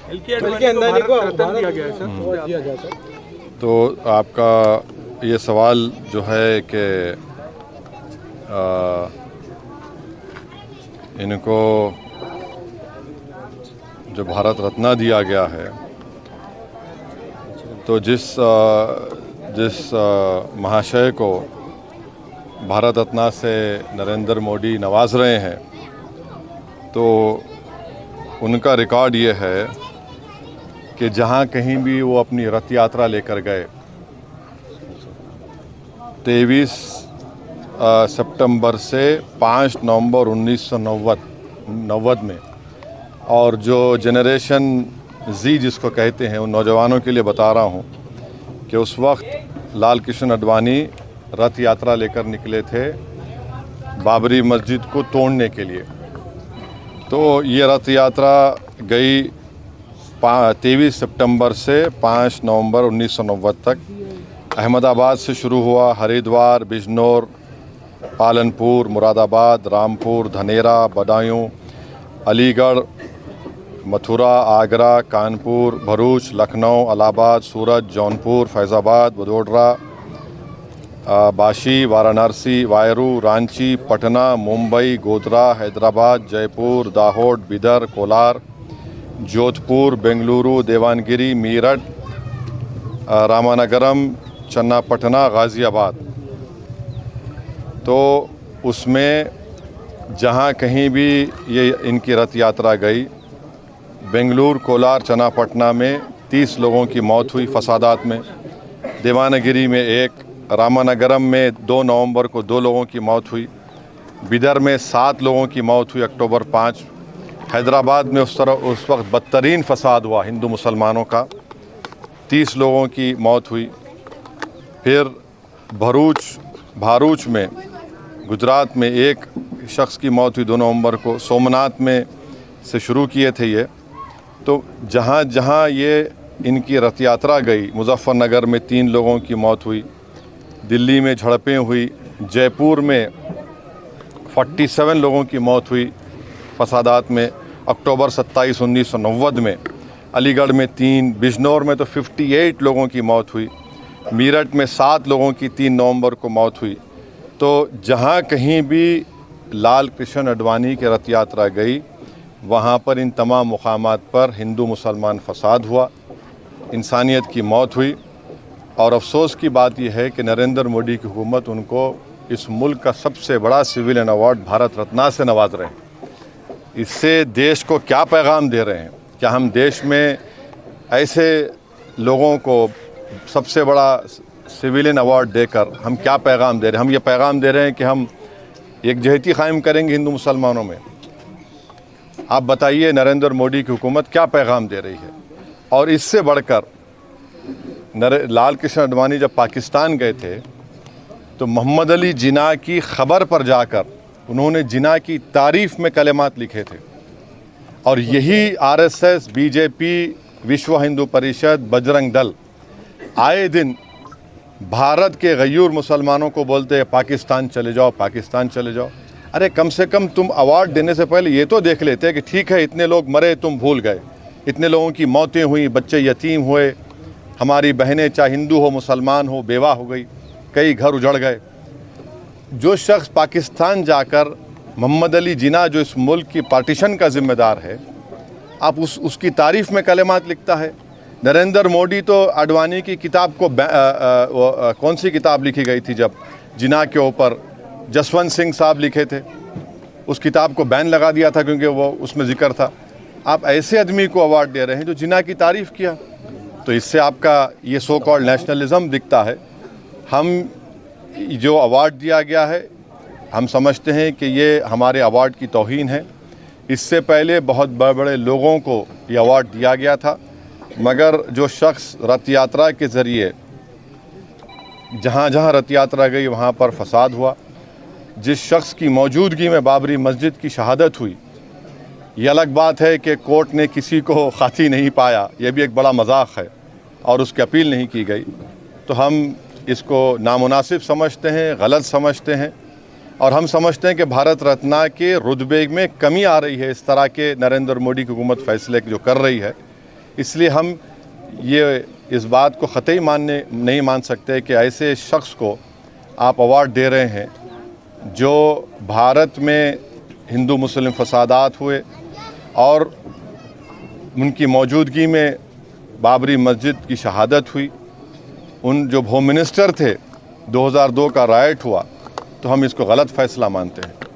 अंदानी को भारत दिया गया है सर, दिया गया सर। तो आपका ये सवाल जो है कि इनको जो भारत रत्न दिया गया है, तो जिस महाशय को भारत रत्न से नरेंद्र मोदी नवाज रहे हैं, तो उनका रिकॉर्ड ये है कि जहाँ कहीं भी वो अपनी रथ यात्रा लेकर गए 23 सितंबर से 5 नवंबर 1990 में, और जो जनरेशन जी जिसको कहते हैं उन नौजवानों के लिए बता रहा हूँ कि उस वक्त लाल कृष्ण आडवाणी रथ यात्रा लेकर निकले थे बाबरी मस्जिद को तोड़ने के लिए। तो ये रथ यात्रा गई 23 सितंबर से 5 नवंबर 1990 तक। अहमदाबाद से शुरू हुआ, हरिद्वार, बिजनौर, पालनपुर, मुरादाबाद, रामपुर, धनेरा, बदायूं, अलीगढ़, मथुरा, आगरा, कानपुर, भरूच, लखनऊ, इलाहाबाद, सूरत, जौनपुर, फैज़ाबाद, वडोदरा, बाशी, वाराणसी, वायरू, रांची, पटना, मुंबई, गोधरा, हैदराबाद, जयपुर, दाहोद, बिदर, कोलार, जोधपुर, बेंगलुरु, देवानगिरी, मीरठ, रामानगरम, चन्नापटना, गाज़ियाबाद। तो उसमें जहाँ कहीं भी ये इनकी रथ यात्रा गई, बेंगलुरु, कोलार, चन्नापटना में 30 लोगों की मौत हुई फसादात में, देवानगिरी में 1, रामानगरम में 2 नवंबर को 2 लोगों की मौत हुई, बिदर में 7 लोगों की मौत हुई अक्टूबर 5, हैदराबाद में उस वक्त बदतरीन फसाद हुआ हिंदू मुसलमानों का, 30 लोगों की मौत हुई। फिर भारूच में गुजरात में 1 शख्स की मौत हुई 2 नवंबर को। सोमनाथ में से शुरू किए थे ये। तो जहाँ जहाँ ये इनकी रथ यात्रा गई, मुजफ्फरनगर में 3 लोगों की मौत हुई, दिल्ली में झड़पें हुई, जयपुर में 47 लोगों की मौत हुई फसादात में अक्टूबर 27, 1990 में, अलीगढ़ में 3, बिजनौर में तो 58 लोगों की मौत हुई, मीरठ में 7 लोगों की 3 नवंबर को मौत हुई। तो जहाँ कहीं भी लाल कृष्ण आडवाणी की रथ यात्रा गई, वहाँ पर इन तमाम मुकामात पर हिंदू मुसलमान फसाद हुआ, इंसानियत की मौत हुई। और अफसोस की बात यह है कि नरेंद्र मोदी की हुकूमत उनको इस मुल्क का सबसे बड़ा सिविलियन अवार्ड भारत रत्न से नवाज रहे हैं। इससे देश को क्या पैगाम दे रहे हैं? क्या हम देश में ऐसे लोगों को सबसे बड़ा सिविलियन अवार्ड देकर हम क्या पैगाम दे रहे हैं? हम ये पैगाम दे रहे हैं कि हम एकजहती कायम करेंगे हिंदू मुसलमानों में। आप बताइए नरेंद्र मोदी की हुकूमत क्या पैगाम दे रही है? और इससे बढ़कर लाल कृष्ण आडवाणी जब पाकिस्तान गए थे तो मोहम्मद अली जिन्ना की ख़बर पर जाकर उन्होंने जिन्ना की तारीफ़ में कलिमात लिखे थे। और यही आरएसएस, बीजेपी, विश्व हिंदू परिषद, बजरंग दल आए दिन भारत के गयूर मुसलमानों को बोलते हैं पाकिस्तान चले जाओ, पाकिस्तान चले जाओ। अरे कम से कम तुम अवार्ड देने से पहले ये तो देख लेते कि ठीक है इतने लोग मरे, तुम भूल गए, इतने लोगों की मौतें हुई, बच्चे यतीम हुए, हमारी बहनें चाहे हिंदू हो मुसलमान हो बेवा हो गई, कई घर उजड़ गए। जो शख्स पाकिस्तान जाकर मोहम्मद अली जिन्ना जो इस मुल्क की पार्टीशन का ज़िम्मेदार है, आप उसकी तारीफ़ में कलिमात लिखता है। नरेंद्र मोदी तो आडवाणी की किताब को कौन सी किताब लिखी गई थी जब जिन्ना के ऊपर जसवंत सिंह साहब लिखे थे, उस किताब को बैन लगा दिया था क्योंकि वो उसमें ज़िक्र था। आप ऐसे आदमी को अवार्ड दे रहे हैं जो जिन्ना की तारीफ़ किया। तो इससे आपका ये सो कॉल्ड नेशनलिज्म दिखता है। हम जो अवार्ड दिया गया है हम समझते हैं कि ये हमारे अवार्ड की तौहीन है। इससे पहले बहुत बड़े बड़े लोगों को ये अवार्ड दिया गया था, मगर जो शख्स रथ यात्रा के ज़रिए जहाँ जहाँ रथ यात्रा गई वहाँ पर फसाद हुआ, जिस शख्स की मौजूदगी में बाबरी मस्जिद की शहादत हुई, ये अलग बात है कि कोर्ट ने किसी को खाती नहीं पाया, यह भी एक बड़ा मजाक है और उसकी अपील नहीं की गई। तो हम इसको नामुनासिब समझते हैं, गलत समझते हैं, और हम समझते हैं कि भारत रत्न के रुतबे में कमी आ रही है इस तरह के नरेंद्र मोदी की हुकूमत फ़ैसले जो कर रही है। इसलिए हम ये इस बात को ख़तई नहीं मान सकते कि ऐसे शख्स को आप अवार्ड दे रहे हैं जो भारत में हिंदू मुस्लिम फसादात हुए और उनकी मौजूदगी में बाबरी मस्जिद की शहादत हुई, उन जो होम मिनिस्टर थे 2002 का राइट हुआ, तो हम इसको गलत फ़ैसला मानते हैं।